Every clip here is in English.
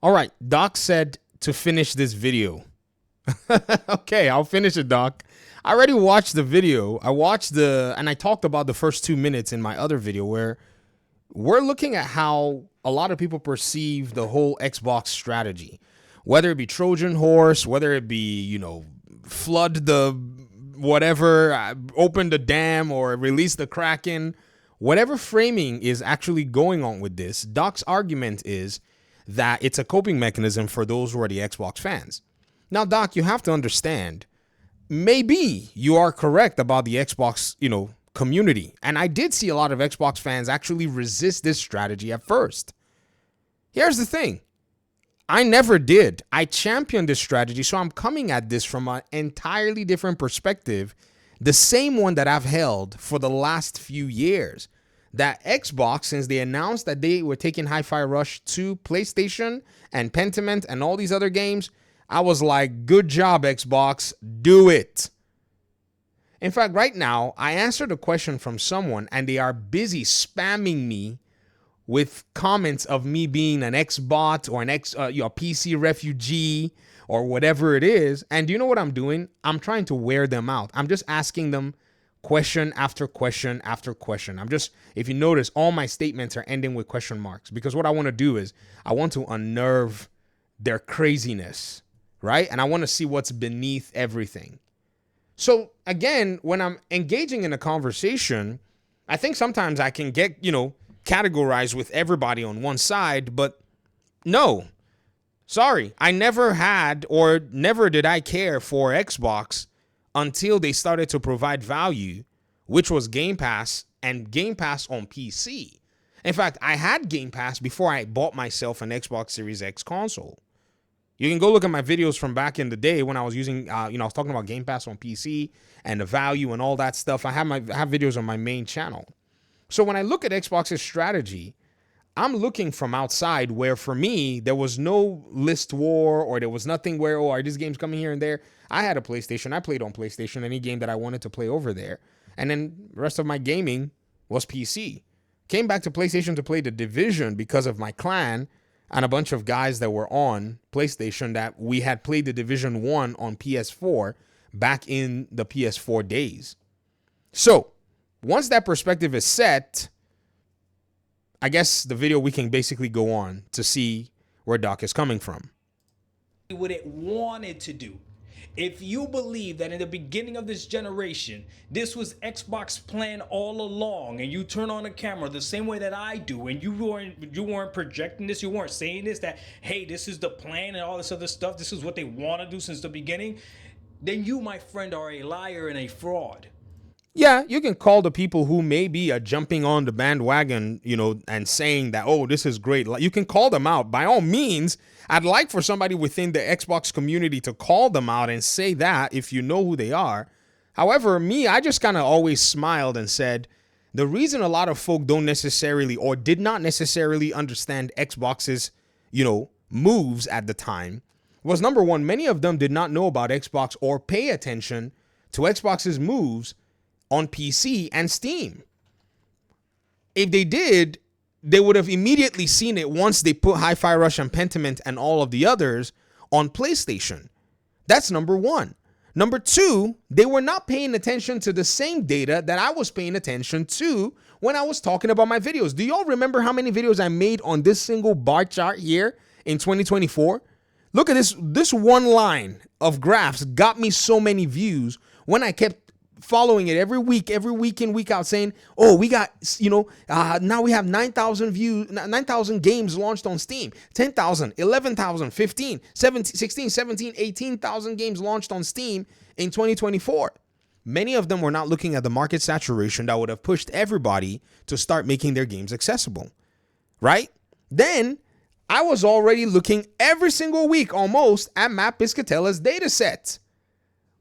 All right, Doc said to finish this video. Okay, I'll finish it, Doc. I already watched the video. And I talked about the first 2 minutes in my other video where we're looking at how a lot of people perceive the whole Xbox strategy, whether it be Trojan horse, whether it be, flood the whatever, open the dam or release the Kraken, whatever framing is actually going on with this. Doc's argument is that it's a coping mechanism for those who are the Xbox fans. Now, Doc, you have to understand, maybe you are correct about the Xbox, community. And I did see a lot of Xbox fans actually resist this strategy at first. Here's the thing. I never did. I championed this strategy, so I'm coming at this from an entirely different perspective, the same one that I've held for the last few years. That Xbox, since they announced that they were taking Hi-Fi Rush to PlayStation and Pentiment and all these other games, I was like, good job, Xbox, do it. In fact, right now, I answered a question from someone and they are busy spamming me with comments of me being an Xbot or a PC refugee or whatever it is. And do you know what I'm doing? I'm trying to wear them out. I'm just asking them question after question after question. If you notice, all my statements are ending with question marks because what I want to do is I want to unnerve their craziness, right? And I want to see what's beneath everything. So again, when I'm engaging in a conversation, I think sometimes I can get, categorized with everybody on one side, but no, sorry. I never had or never did I care for Xbox until they started to provide value, which was Game Pass and Game Pass on PC. In fact, I had Game Pass before I bought myself an Xbox Series X console. You can go look at my videos from back in the day when I was using, I was talking about Game Pass on PC and the value and all that stuff. I have videos on my main channel. So when I look at Xbox's strategy, I'm looking from outside where for me, there was no list war or there was nothing where, are these games coming here and there? I had a PlayStation. I played on PlayStation, any game that I wanted to play over there. And then the rest of my gaming was PC. Came back to PlayStation to play The Division because of my clan and a bunch of guys that were on PlayStation that we had played The Division 1 on PS4 back in the PS4 days. So once that perspective is set, I guess the video we can basically go on to see where Doc is coming from. What it wanted to do. If you believe that in the beginning of this generation, this was Xbox plan all along, and you turn on a camera the same way that I do, and you weren't projecting this, you weren't saying this, that, hey, this is the plan and all this other stuff, this is what they want to do since the beginning, then you, my friend, are a liar and a fraud. Yeah, you can call the people who may be jumping on the bandwagon, and saying that, oh, this is great. You can call them out. By all means, I'd like for somebody within the Xbox community to call them out and say that if you know who they are. However, I just kind of always smiled and said, the reason a lot of folk don't necessarily or did not necessarily understand Xbox's, moves at the time was, number one, many of them did not know about Xbox or pay attention to Xbox's moves on PC and Steam. If they did, they would have immediately seen it once they put Hi-Fi Rush and Pentiment and all of the others on PlayStation. That's number one. Number two, they were not paying attention to the same data that I was paying attention to when I was talking about my videos. Do y'all remember how many videos I made on this single bar chart here in 2024? Look at this. This one line of graphs got me so many views when I kept following it every week in, week out, saying, oh, we got, now we have 9,000 views, 9,000 games launched on Steam, 10,000, 11,000, 15, 17, 16, 17, 18,000 games launched on Steam in 2024. Many of them were not looking at the market saturation that would have pushed everybody to start making their games accessible, right? Then I was already looking every single week almost at Matt Piscatella's data set.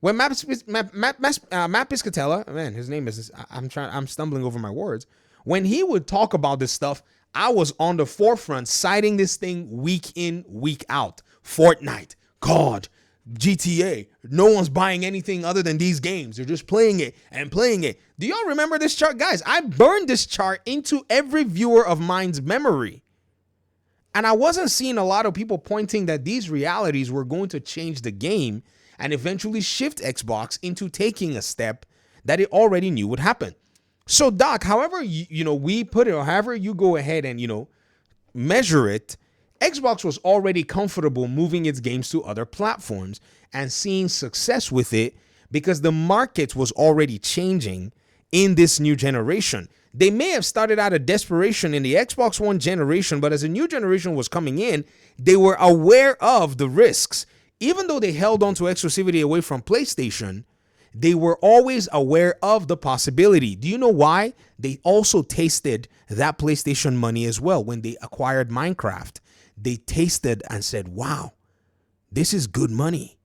When Matt Piscatella, man, his name is, I'm stumbling over my words. When he would talk about this stuff, I was on the forefront citing this thing week in, week out. Fortnite, COD, GTA. No one's buying anything other than these games. They're just playing it and playing it. Do y'all remember this chart? Guys, I burned this chart into every viewer of mine's memory. And I wasn't seeing a lot of people pointing that these realities were going to change the game and eventually shift Xbox into taking a step that it already knew would happen. So, Doc, however, we put it, or however you go ahead and, measure it, Xbox was already comfortable moving its games to other platforms and seeing success with it because the market was already changing in this new generation. They may have started out of desperation in the Xbox One generation, but as a new generation was coming in, they were aware of the risks. Even though they held on to exclusivity away from PlayStation, they were always aware of the possibility. Do you know why? They also tasted that PlayStation money as well. When they acquired Minecraft, they tasted and said, wow, this is good money.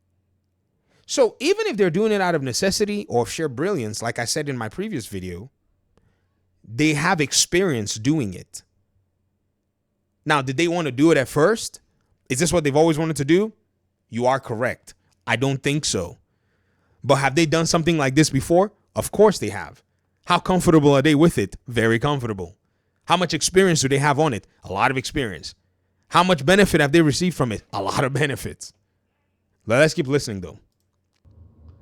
So even if they're doing it out of necessity or sheer brilliance, like I said in my previous video, they have experience doing it. Now, did they want to do it at first? Is this what they've always wanted to do? You are correct. I don't think so. But have they done something like this before? Of course they have. How comfortable are they with it? Very comfortable. How much experience do they have on it? A lot of experience. How much benefit have they received from it? A lot of benefits. Let's keep listening though.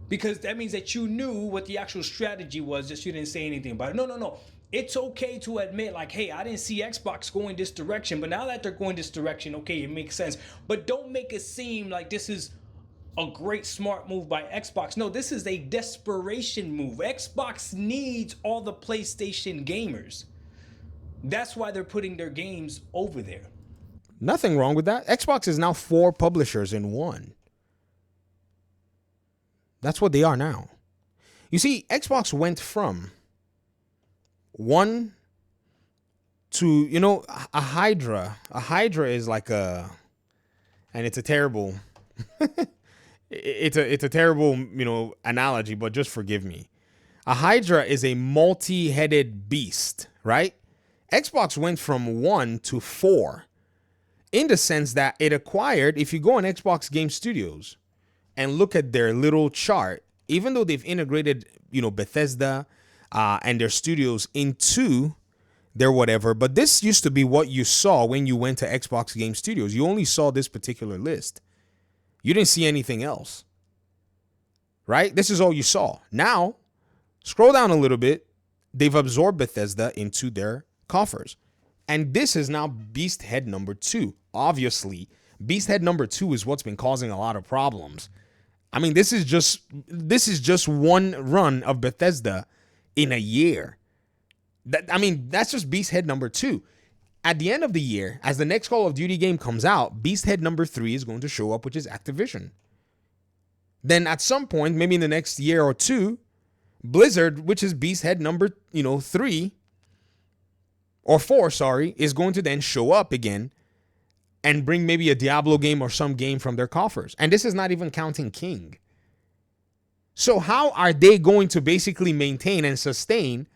Because that means that you knew what the actual strategy was, just you didn't say anything about it. No. It's okay to admit, like, hey, I didn't see Xbox going this direction, but now that they're going this direction, okay, it makes sense. But don't make it seem like this is a great smart move by Xbox. No, this is a desperation move. Xbox needs all the PlayStation gamers. That's why they're putting their games over there. Nothing wrong with that. Xbox is now 4 publishers in one. That's what they are now. You see, Xbox went from one to, a Hydra. A Hydra is like and it's a terrible, it's a terrible, analogy, but just forgive me. A Hydra is a multi-headed beast, right? Xbox went from 1 to 4 in the sense that it acquired, if you go on Xbox Game Studios and look at their little chart, even though they've integrated, Bethesda and their studios into their whatever, but this used to be what you saw when you went to Xbox Game Studios. You only saw this particular list. You didn't see anything else, right? This is all you saw. Now, scroll down a little bit. They've absorbed Bethesda into their coffers. And this is now Beast Head number 2. Obviously, Beast Head number 2 is what's been causing a lot of problems. I mean, this is just one run of Bethesda in a year. That's just Beast Head number 2. At the end of the year, as the next Call of Duty game comes out, Beast Head number 3 is going to show up, which is Activision. Then at some point, maybe in the next year or two, Blizzard, which is Beast Head number 3 or 4, is going to then show up again and bring maybe a Diablo game or some game from their coffers. And this is not even counting King. So how are they going to basically maintain and sustain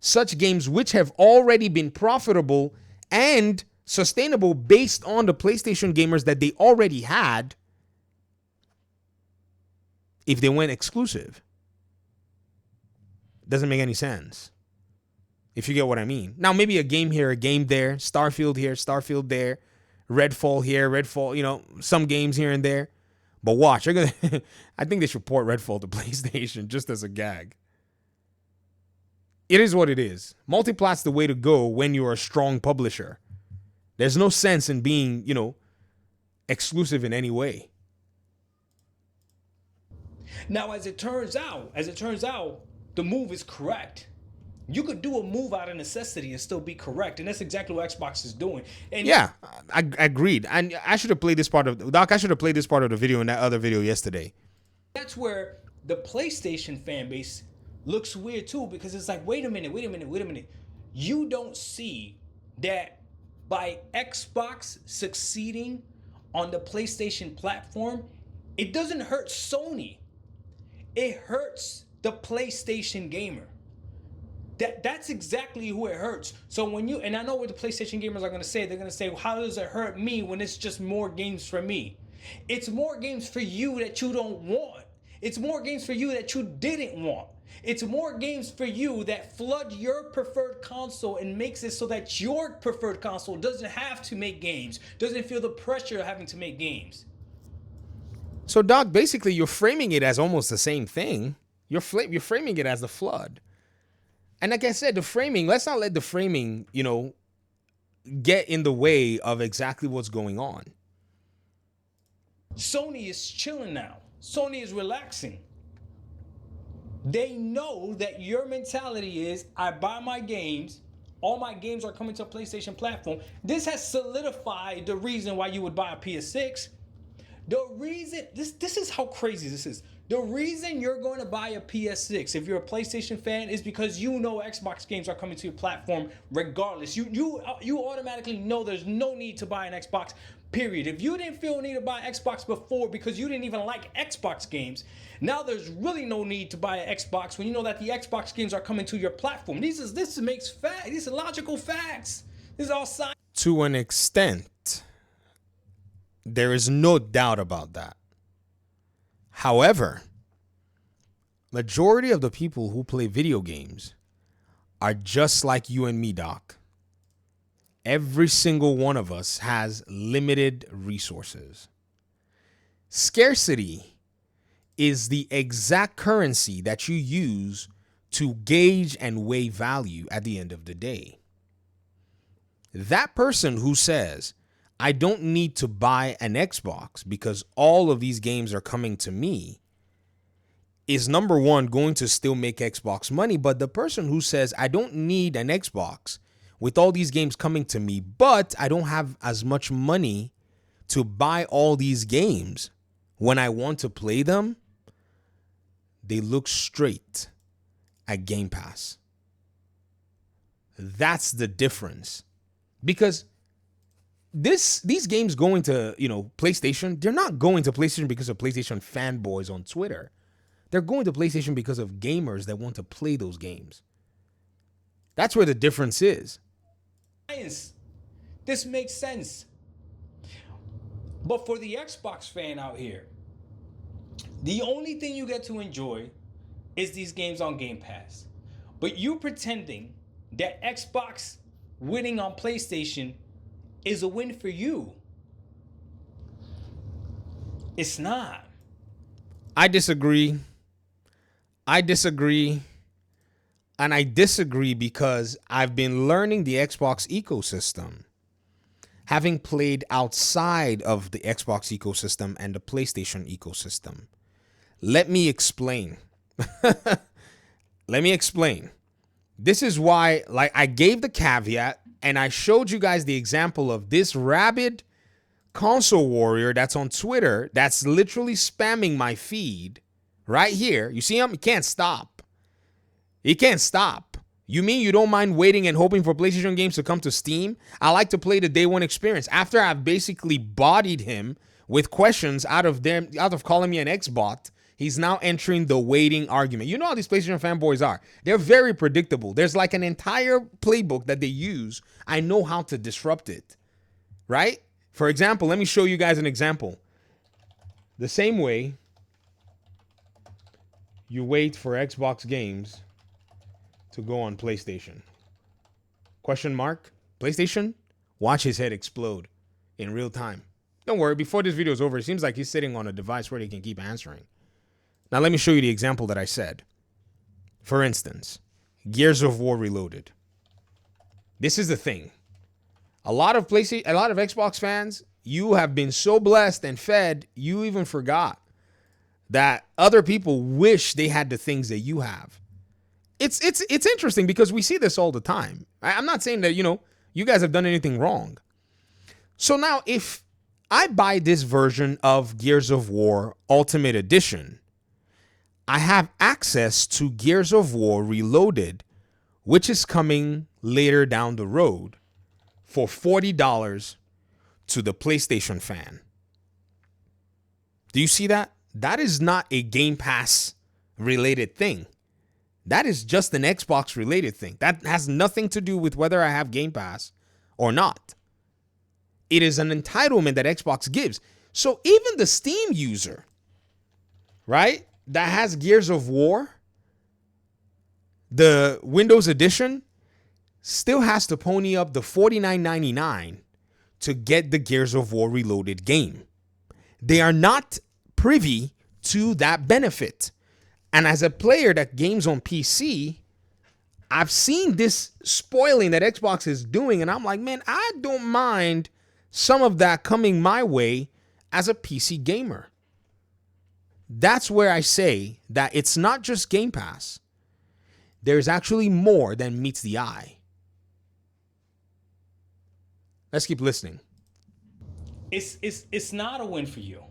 such games which have already been profitable and sustainable based on the PlayStation gamers that they already had if they went exclusive? Doesn't make any sense, if you get what I mean. Now, maybe a game here, a game there, Starfield here, Starfield there, Redfall here, Redfall, some games here and there. But watch, I think they should port Redfall to PlayStation just as a gag. It is what it is. Multiplat's the way to go when you're a strong publisher. There's no sense in being, exclusive in any way. Now, as it turns out, the move is correct. You could do a move out of necessity and still be correct, and that's exactly what Xbox is doing. And yeah, I agreed. And I should have played this part of Doc. I should have played this part of the video in that other video yesterday. That's where the PlayStation fan base looks weird too, because it's like, wait a minute. You don't see that by Xbox succeeding on the PlayStation platform, it doesn't hurt Sony. It hurts the PlayStation gamer. That's exactly who it hurts. So when and I know what the PlayStation gamers are going to say. They're going to say, well, how does it hurt me when it's just more games for me? It's more games for you that you don't want. It's more games for you that you didn't want. It's more games for you that flood your preferred console and makes it so that your preferred console doesn't have to make games, doesn't feel the pressure of having to make games. So, Doc, basically, you're framing it as almost the same thing. You're framing it as the flood. And like I said, the framing, let's not let the framing, get in the way of exactly what's going on. Sony is chilling now. Sony is relaxing. They know that your mentality is, I buy my games, all my games are coming to a PlayStation platform. This has solidified the reason why you would buy a PS6. The reason, this is how crazy this is. The reason you're going to buy a PS6 if you're a PlayStation fan is because you know Xbox games are coming to your platform regardless. You automatically know there's no need to buy an Xbox, period. If you didn't feel a need to buy Xbox before because you didn't even like Xbox games, now there's really no need to buy an Xbox when you know that the Xbox games are coming to your platform. This makes fact. These are logical facts. This is all science. To an extent, there is no doubt about that. However, majority of the people who play video games are just like you and me, Doc. Every single one of us has limited resources. Scarcity is the exact currency that you use to gauge and weigh value at the end of the day. That person who says, I don't need to buy an Xbox because all of these games are coming to me, is number one, going to still make Xbox money. But the person who says, I don't need an Xbox with all these games coming to me, but I don't have as much money to buy all these games when I want to play them, they look straight at Game Pass. That's the difference. Because these games going to, PlayStation, they're not going to PlayStation because of PlayStation fanboys on Twitter. They're going to PlayStation because of gamers that want to play those games. That's where the difference is. This makes sense. But for the Xbox fan out here, the only thing you get to enjoy is these games on Game Pass. But you pretending that Xbox winning on PlayStation is a win for you. It's not. I disagree. And I disagree because I've been learning the Xbox ecosystem, having played outside of the Xbox ecosystem and the PlayStation ecosystem. Let me explain. This is why, I gave the caveat and I showed you guys the example of this rabid console warrior that's on Twitter that's literally spamming my feed right here. You see him? He can't stop. You mean you don't mind waiting and hoping for PlayStation games to come to Steam? I like to play the day one experience. After I've basically bodied him with questions out of calling me an Xbot, he's now entering the waiting argument. You know how these PlayStation fanboys are. They're very predictable. There's like an entire playbook that they use. I know how to disrupt it, right? For example, let me show you guys an example. The same way you wait for Xbox games to go on PlayStation. Question mark? PlayStation? Watch his head explode in real time. Don't worry, before this video is over, it seems like he's sitting on a device where he can keep answering. Now let me show you the example that I said. For instance, Gears of War Reloaded. This is the thing. A lot of Xbox fans, you have been so blessed and fed, you even forgot that other people wish they had the things that you have. It's interesting because we see this all the time. I'm not saying that, you guys have done anything wrong. So now if I buy this version of Gears of War Ultimate Edition, I have access to Gears of War Reloaded, which is coming later down the road for $40 to the PlayStation fan. Do you see that? That is not a Game Pass related thing. That is just an Xbox related thing. That has nothing to do with whether I have Game Pass or not. It is an entitlement that Xbox gives. So even the Steam user, right, that has Gears of War, The Windows Edition still has to pony up the $49.99 to get the Gears of War Reloaded game. They are not privy to that benefit. And as a player that games on PC, I've seen this spoiling that Xbox is doing, and I'm like, man, I don't mind some of that coming my way as a PC gamer. That's where I say that it's not just Game Pass. There's actually more than meets the eye. Let's keep listening. It's not a win for you.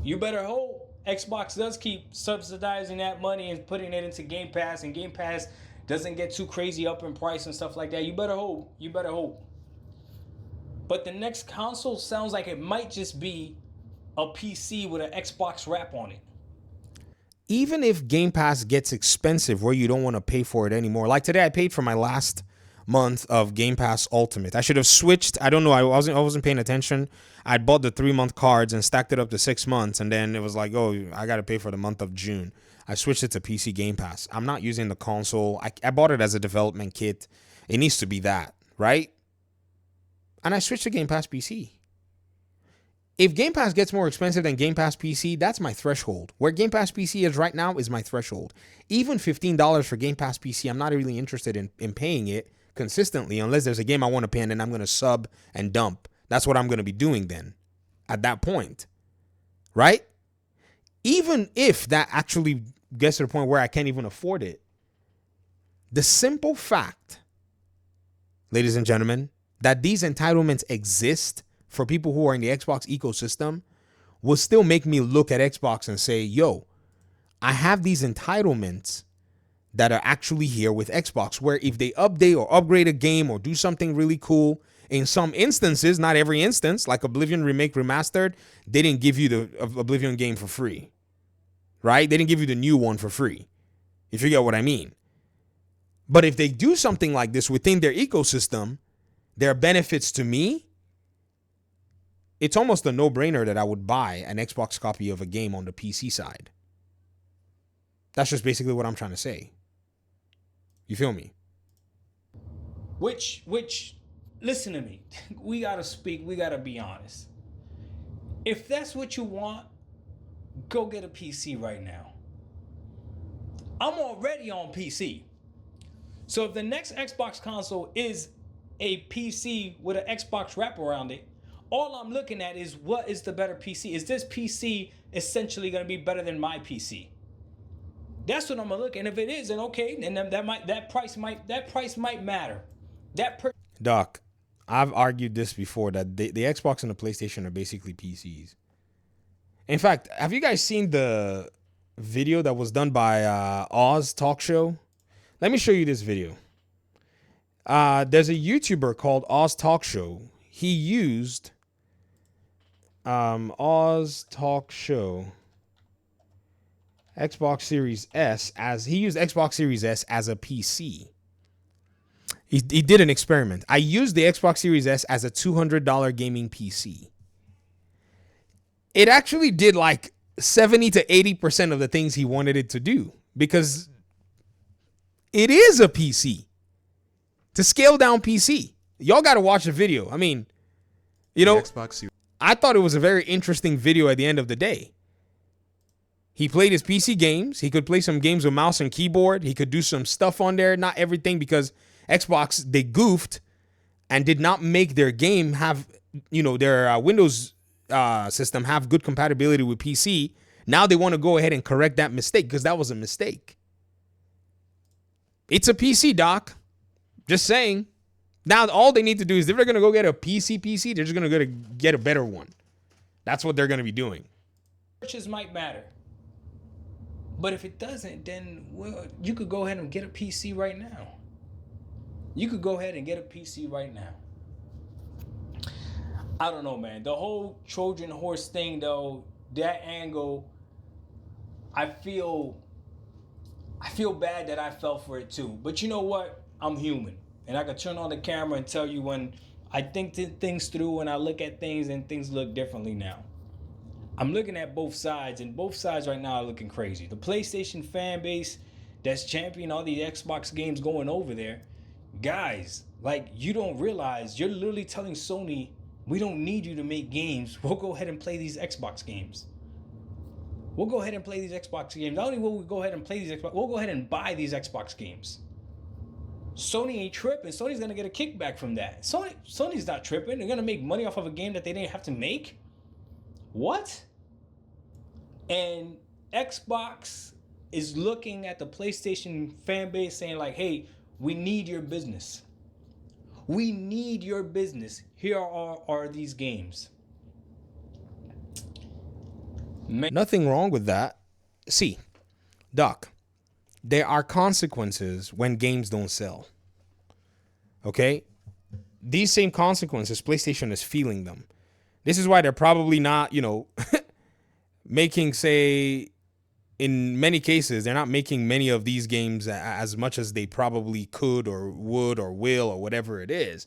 You better hope Xbox does keep subsidizing that money and putting it into Game Pass, and Game Pass doesn't get too crazy up in price and stuff like that. You better hope. You better hope. But the next console sounds like it might just be a PC with an Xbox wrap on it. Even if Game Pass gets expensive where you don't want to pay for it anymore. Like today, I paid for my last month of Game Pass Ultimate. I should have switched. I don't know. I wasn't paying attention. I'd bought the 3-month cards and stacked it up to 6 months. And then it was like, oh, I got to pay for the month of June. I switched it to PC Game Pass. I'm not using the console. I bought it as a development kit. It needs to be that, right? And I switched to Game Pass PC. If Game Pass gets more expensive than Game Pass PC, that's my threshold. Where Game Pass PC is right now is my threshold. Even $15 for Game Pass PC, I'm not really interested in paying it consistently unless there's a game I want to pay and then I'm going to sub and dump. That's what I'm going to be doing then at that point, right? Even if that actually gets to the point where I can't even afford it, the simple fact, ladies and gentlemen, that these entitlements exist for people who are in the Xbox ecosystem will still make me look at Xbox and say, yo, I have these entitlements that are actually here with Xbox, where if they update or upgrade a game or do something really cool, in some instances, not every instance, like Oblivion Remake Remastered, they didn't give you the Oblivion game for free, right? They didn't give you the new one for free, if you get what I mean. But if they do something like this within their ecosystem, there are benefits to me. It's almost a no-brainer that I would buy an Xbox copy of a game on the PC side. That's just basically what I'm trying to say. You feel me? Which, listen to me. We gotta speak. We gotta be honest. If that's what you want, go get a PC right now. I'm already on PC. So if the next Xbox console is a PC with an Xbox wrap around it, all I'm looking at is what is the better PC? Is this PC essentially going to be better than my PC? That's what I'm gonna look. And if it is, then okay, then that price might matter. Doc, I've argued this before that the Xbox and the PlayStation are basically PCs. In fact, have you guys seen the video that was done by Oz Talk Show? Let me show you this video. There's a YouTuber called Oz Talk Show. He used Oz Talk Show Xbox Series S he used Xbox Series S as a PC. He did an experiment. I used the Xbox Series S as a $200 gaming PC. It actually did like 70 to 80% of the things he wanted it to do because it is a PC. To scale down PC. Y'all got to watch the video. I mean, you know, I thought it was a very interesting video at the end of the day. He played his PC games. He could play some games with mouse and keyboard. He could do some stuff on there. Not everything, because Xbox, they goofed and did not make their game have, you know, their Windows system have good compatibility with PC. Now they want to go ahead and correct that mistake because that was a mistake. It's a PC, Doc. Just saying. Now all they need to do is if they're going to go get a PC, they're just going to get a better one. That's what they're going to be doing. Purchase might matter. But if it doesn't, then well, you could go ahead and get a PC right now. You could go ahead and get a PC right now. I don't know, man. The whole Trojan horse thing, though, that angle, I feel bad that I fell for it too. But you know what? I'm human. And I can turn on the camera and tell you when I think things through and I look at things and things look differently now. I'm looking at both sides, and both sides right now are looking crazy. The PlayStation fan base that's championing all the Xbox games going over there, guys, like, you don't realize you're literally telling Sony, we don't need you to make games. We'll go ahead and play these Xbox games. We'll go ahead and play these Xbox games. Not only will we go ahead and play these Xbox, we'll go ahead and buy these Xbox games. Sony ain't tripping. Sony's gonna get a kickback from that. Sony's not tripping. They're gonna make money off of a game that they didn't have to make. What? And Xbox is looking at the PlayStation fan base saying like, hey, we need your business. We need your business. Here are these games. Nothing wrong with that. See, Doc, there are consequences when games don't sell. Okay? These same consequences, PlayStation is feeling them. This is why they're probably not, making, say, in many cases, they're not making many of these games as much as they probably could or would or will or whatever it is.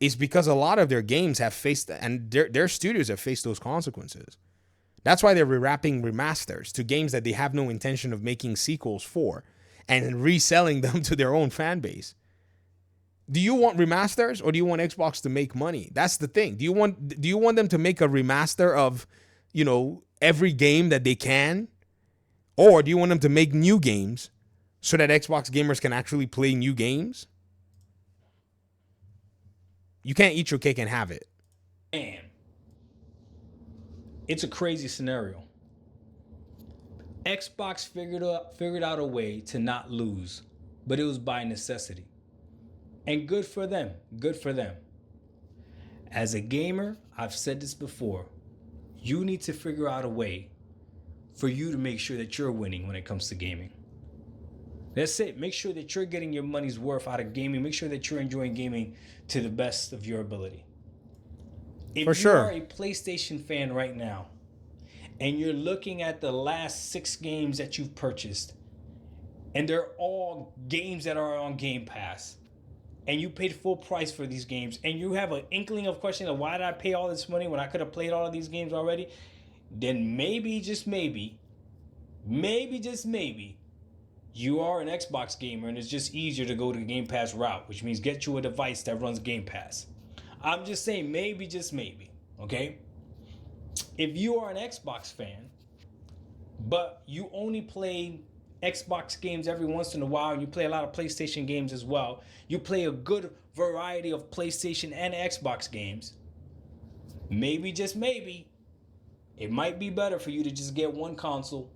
It's because a lot of their games have faced, and their studios have faced those consequences. That's why they're rewrapping remasters to games that they have no intention of making sequels for and reselling them to their own fan base. Do you want remasters or do you want Xbox to make money? That's the thing. Do you want them to make a remaster of, every game that they can? Or do you want them to make new games so that Xbox gamers can actually play new games? You can't eat your cake and have it. Man, it's a crazy scenario. Xbox figured out a way to not lose, but it was by necessity. And good for them. Good for them. As a gamer, I've said this before, you need to figure out a way for you to make sure that you're winning when it comes to gaming. That's it. Make sure that you're getting your money's worth out of gaming. Make sure that you're enjoying gaming to the best of your ability. If you are a PlayStation fan right now, and you're looking at the last 6 games that you've purchased, and they're all games that are on Game Pass, and you paid full price for these games, and you have an inkling of question of why did I pay all this money when I could have played all of these games already, then maybe, just maybe, you are an Xbox gamer and it's just easier to go to the Game Pass route, which means get you a device that runs Game Pass. I'm just saying maybe, just maybe, okay? If you are an Xbox fan, but you only play Xbox games every once in a while, and you play a lot of PlayStation games as well, you play a good variety of PlayStation and Xbox games, maybe, just maybe, it might be better for you to just get one console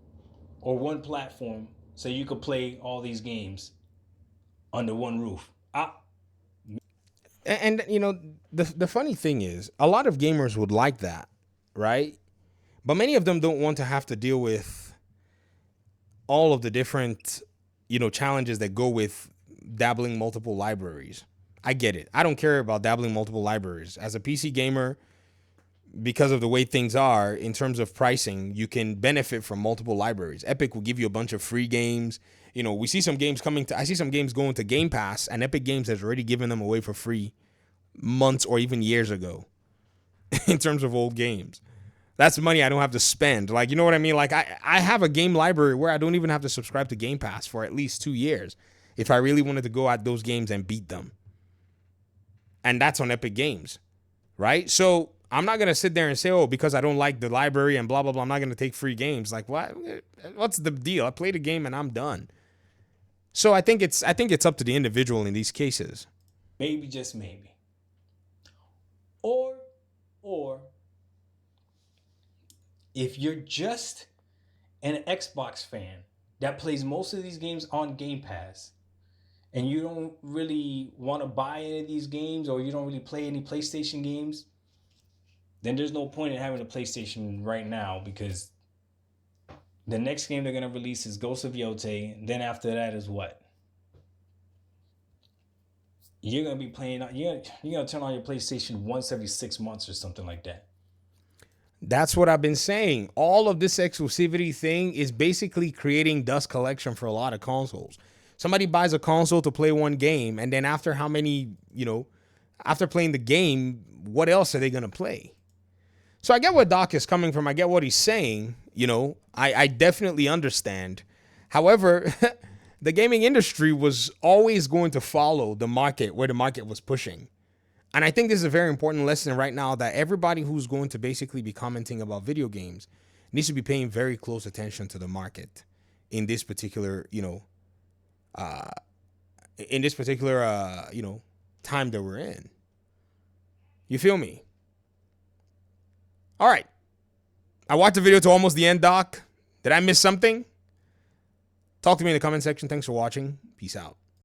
or one platform so you could play all these games under one roof. And the funny thing is, a lot of gamers would like that, right? But many of them don't want to have to deal with all of the different, challenges that go with dabbling multiple libraries. I get it. I don't care about dabbling multiple libraries. As a PC gamer, because of the way things are in terms of pricing, you can benefit from multiple libraries. Epic will give you a bunch of free games. We see some games I see some games going to Game Pass, and Epic Games has already given them away for free months or even years ago in terms of old games. That's money I don't have to spend. Like, you know what I mean? Like, I have a game library where I don't even have to subscribe to Game Pass for at least 2 years if I really wanted to go at those games and beat them. And that's on Epic Games, right? So I'm not going to sit there and say, oh, because I don't like the library and blah, blah, blah, I'm not going to take free games. Like, what? What's the deal? I played a game and I'm done. So I think it's up to the individual in these cases. Maybe, just maybe. Or if you're just an Xbox fan that plays most of these games on Game Pass, and you don't really want to buy any of these games, or you don't really play any PlayStation games, then there's no point in having a PlayStation right now, because the next game they're going to release is Ghost of Yotei. And then after that is what? You're going to be playing, you're going to turn on your PlayStation once every 6 months or something like that. That's what I've been saying. All of this exclusivity thing is basically creating dust collection for a lot of consoles. Somebody buys a console to play one game, and then after how many, after playing the game, what else are they going to play? So I get what Doc is coming from. I get what he's saying. You know, I definitely understand. However, the gaming industry was always going to follow the market where the market was pushing. And I think this is a very important lesson right now that everybody who's going to basically be commenting about video games needs to be paying very close attention to the market in this particular, time that we're in. You feel me? All right. I watched the video to almost the end, Doc. Did I miss something? Talk to me in the comment section. Thanks for watching. Peace out.